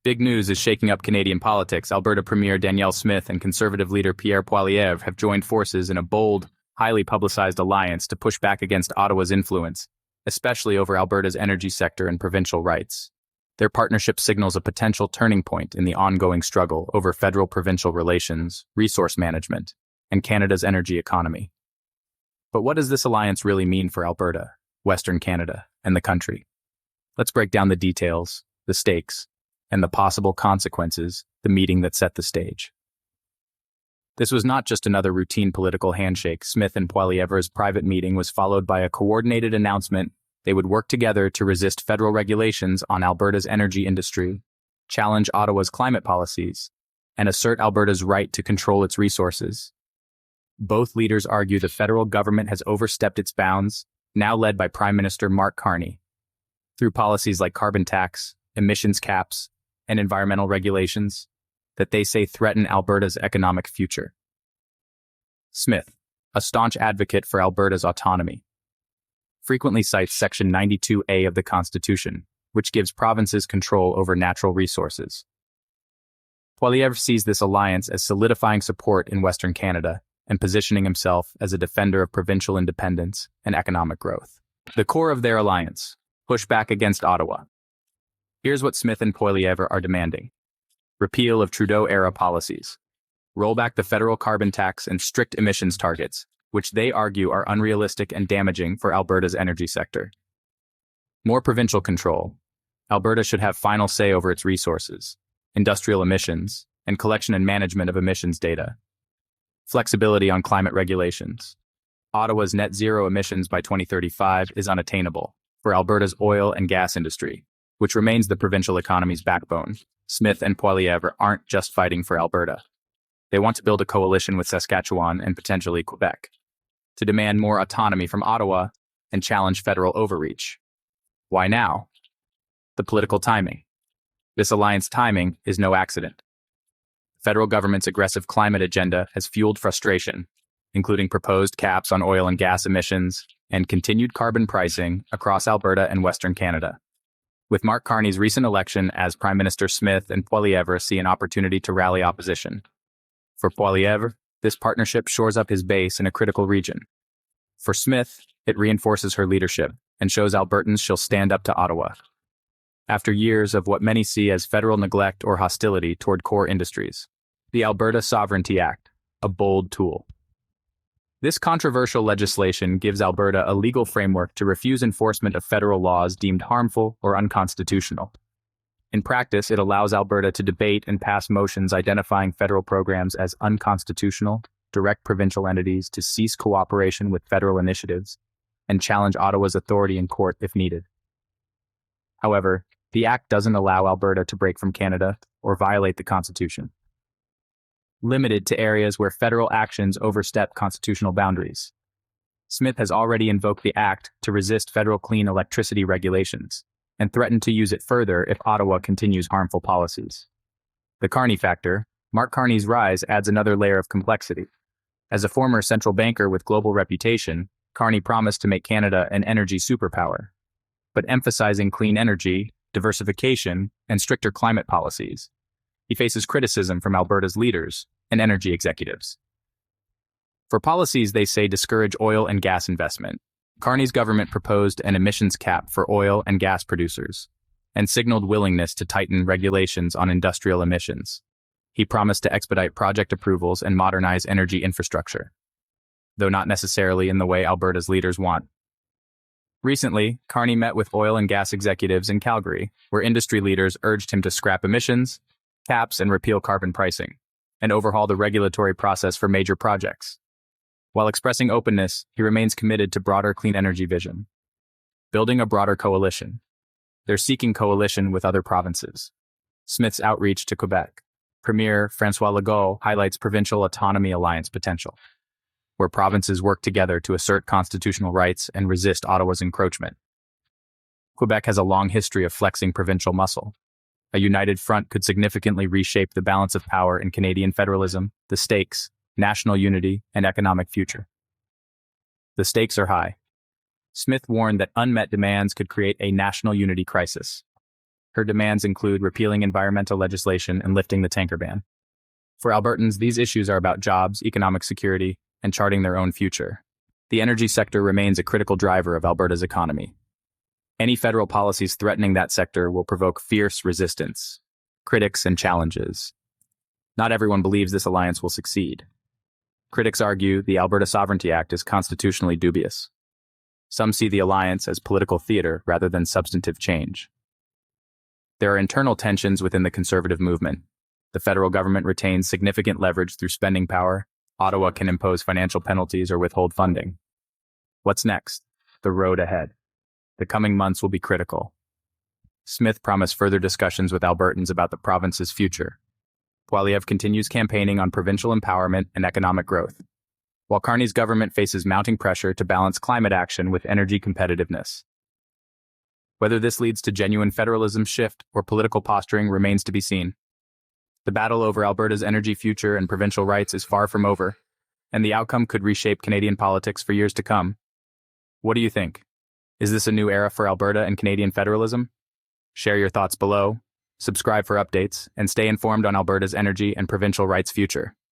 Big news is shaking up Canadian politics. Alberta Premier Danielle Smith and Conservative leader Pierre Poilievre have joined forces in a bold, highly publicized alliance to push back against Ottawa's influence, especially over Alberta's energy sector and provincial rights. Their partnership signals a potential turning point in the ongoing struggle over federal-provincial relations, resource management, and Canada's energy economy. But what does this alliance really mean for Alberta, Western Canada, and the country? Let's break down the details, the stakes, and the possible consequences, the meeting that set the stage. This was not just another routine political handshake. Smith and Poilievre's private meeting was followed by a coordinated announcement they would work together to resist federal regulations on Alberta's energy industry, challenge Ottawa's climate policies, and assert Alberta's right to control its resources. Both leaders argue the federal government has overstepped its bounds, now led by Prime Minister Mark Carney, through policies like carbon tax, emissions caps, and environmental regulations that they say threaten Alberta's economic future. Smith, a staunch advocate for Alberta's autonomy, frequently cites Section 92A of the Constitution, which gives provinces control over natural resources. Poilievre sees this alliance as solidifying support in Western Canada and positioning himself as a defender of provincial independence and economic growth. The core of their alliance: push back against Ottawa. Here's what Smith and Poilievre are demanding: repeal of Trudeau-era policies, roll back the federal carbon tax and strict emissions targets, which they argue are unrealistic and damaging for Alberta's energy sector. More provincial control. Alberta should have final say over its resources, industrial emissions, and collection and management of emissions data. Flexibility on climate regulations. Ottawa's net zero emissions by 2035 is unattainable for Alberta's oil and gas industry, which remains the provincial economy's backbone. Smith and Poilievre aren't just fighting for Alberta. They want to build a coalition with Saskatchewan and potentially Quebec to demand more autonomy from Ottawa and challenge federal overreach. Why now? The political timing. This alliance timing is no accident. The federal government's aggressive climate agenda has fueled frustration, including proposed caps on oil and gas emissions and continued carbon pricing across Alberta and Western Canada. With Mark Carney's recent election as Prime Minister, Smith and Poilievre see an opportunity to rally opposition. For Poilievre, this partnership shores up his base in a critical region. For Smith, it reinforces her leadership and shows Albertans she'll stand up to Ottawa. After years of what many see as federal neglect or hostility toward core industries, the Alberta Sovereignty Act, a bold tool. This controversial legislation gives Alberta a legal framework to refuse enforcement of federal laws deemed harmful or unconstitutional. In practice, it allows Alberta to debate and pass motions identifying federal programs as unconstitutional, direct provincial entities to cease cooperation with federal initiatives, and challenge Ottawa's authority in court if needed. However, the Act doesn't allow Alberta to break from Canada or violate the Constitution. Limited to areas where federal actions overstep constitutional boundaries. Smith has already invoked the Act to resist federal clean electricity regulations and threatened to use it further if Ottawa continues harmful policies. The Carney factor, Mark Carney's rise, adds another layer of complexity. As a former central banker with global reputation, Carney promised to make Canada an energy superpower, but emphasizing clean energy, diversification, and stricter climate policies. He faces criticism from Alberta's leaders and energy executives. For policies they say discourage oil and gas investment, Carney's government proposed an emissions cap for oil and gas producers and signaled willingness to tighten regulations on industrial emissions. He promised to expedite project approvals and modernize energy infrastructure, though not necessarily in the way Alberta's leaders want. Recently, Carney met with oil and gas executives in Calgary, where industry leaders urged him to scrap emissions, caps, and repeal carbon pricing, and overhaul the regulatory process for major projects. While expressing openness, he remains committed to broader clean energy vision. Building a broader coalition. They're seeking coalition with other provinces. Smith's outreach to Quebec. Premier François Legault highlights provincial autonomy alliance potential, where provinces work together to assert constitutional rights and resist Ottawa's encroachment. Quebec has a long history of flexing provincial muscle. A united front could significantly reshape the balance of power in Canadian federalism, the stakes, national unity, and economic future. The stakes are high. Smith warned that unmet demands could create a national unity crisis. Her demands include repealing environmental legislation and lifting the tanker ban. For Albertans, these issues are about jobs, economic security, and charting their own future. The energy sector remains a critical driver of Alberta's economy. Any federal policies threatening that sector will provoke fierce resistance, critics, and challenges. Not everyone believes this alliance will succeed. Critics argue the Alberta Sovereignty Act is constitutionally dubious. Some see the alliance as political theater rather than substantive change. There are internal tensions within the Conservative movement. The federal government retains significant leverage through spending power. Ottawa can impose financial penalties or withhold funding. What's next? The road ahead. The coming months will be critical. Smith promised further discussions with Albertans about the province's future. Poilievre continues campaigning on provincial empowerment and economic growth, while Carney's government faces mounting pressure to balance climate action with energy competitiveness. Whether this leads to genuine federalism shift or political posturing remains to be seen. The battle over Alberta's energy future and provincial rights is far from over, and the outcome could reshape Canadian politics for years to come. What do you think? Is this a new era for Alberta and Canadian federalism? Share your thoughts below, subscribe for updates, and stay informed on Alberta's energy and provincial rights future.